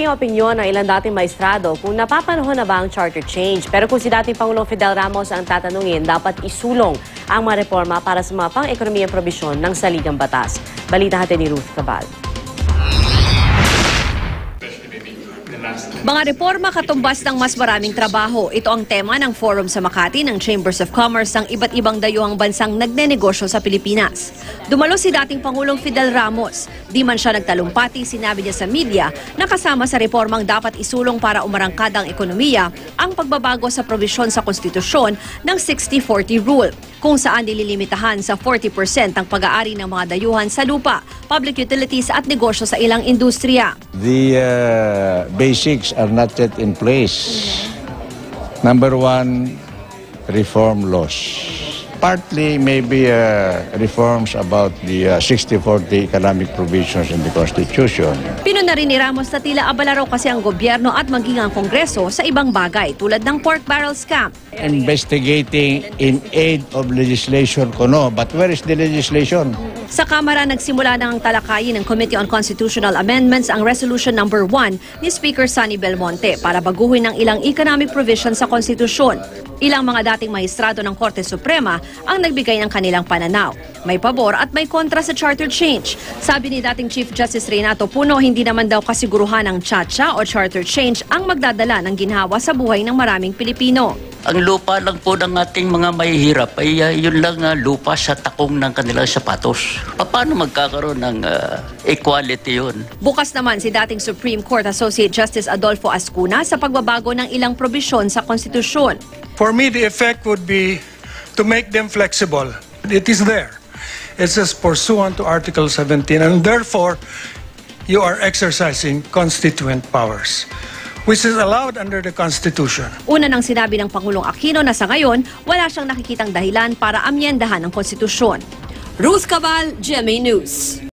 Mabuti ang opinyon ng ilang dating maestrado kung napapanahon na ba ang charter change. Pero kung si dating Pangulong Fidel Ramos ang tatanungin, dapat isulong ang mga reforma para sa mga pang-ekonomiyang probisyon ng saligang batas. Balita natin ni Ruth Cabal. Mga reforma katumbas ng mas maraming trabaho. Ito ang tema ng forum sa Makati ng Chambers of Commerce ng iba't ibang dayuhang bansang nagnenegosyo sa Pilipinas. Dumalo si dating Pangulong Fidel Ramos. Di man siya nagtalumpati, sinabi niya sa media na kasama sa reformang dapat isulong para umarangkad ang ekonomiya ang pagbabago sa probisyon sa konstitusyon ng 60-40 rule, kung saan nililimitahan sa 40% ang pag-aari ng mga dayuhan sa lupa, public utilities at negosyo sa ilang industriya. The basics are not yet in place. Number one, reform laws. Partly maybe reforms about the 60-40 economic provisions in the Constitution. Pinuna rin ni Ramos na tila abala raw kasi ang gobyerno at maging ang Kongreso sa ibang bagay tulad ng pork barrel scam. Investigating in aid of legislation kuno, but where is the legislation? Sa Kamara, nagsimula na ang talakayin ng Committee on Constitutional Amendments ang Resolution No. 1 ni Speaker Sonny Belmonte para baguhin ng ilang economic provisions sa konstitusyon. Ilang mga dating maestrado ng Korte Suprema ang nagbigay ng kanilang pananaw. May pabor at may kontra sa charter change. Sabi ni dating Chief Justice Renato Puno, hindi naman daw kasiguruhan ng CHACHA o charter change ang magdadala ng ginhawa sa buhay ng maraming Pilipino. Ang lupa lang po ng ating mga mahihirap ay yun lang lupa sa takong ng kanilang sapatos. Paano magkakaroon ng equality yun? Bukas naman si dating Supreme Court Associate Justice Adolfo Ascuna sa pagbabago ng ilang probisyon sa konstitusyon. For me, the effect would be to make them flexible. It is there. It says pursuant to Article 17, and therefore you are exercising constituent powers, which is allowed under the Constitution. Una nang sinabi ng Pangulong Aquino na sa ngayon, wala siyang nakikitang dahilan para amyendahan ang konstitusyon. Ruth Cabal, GMA News.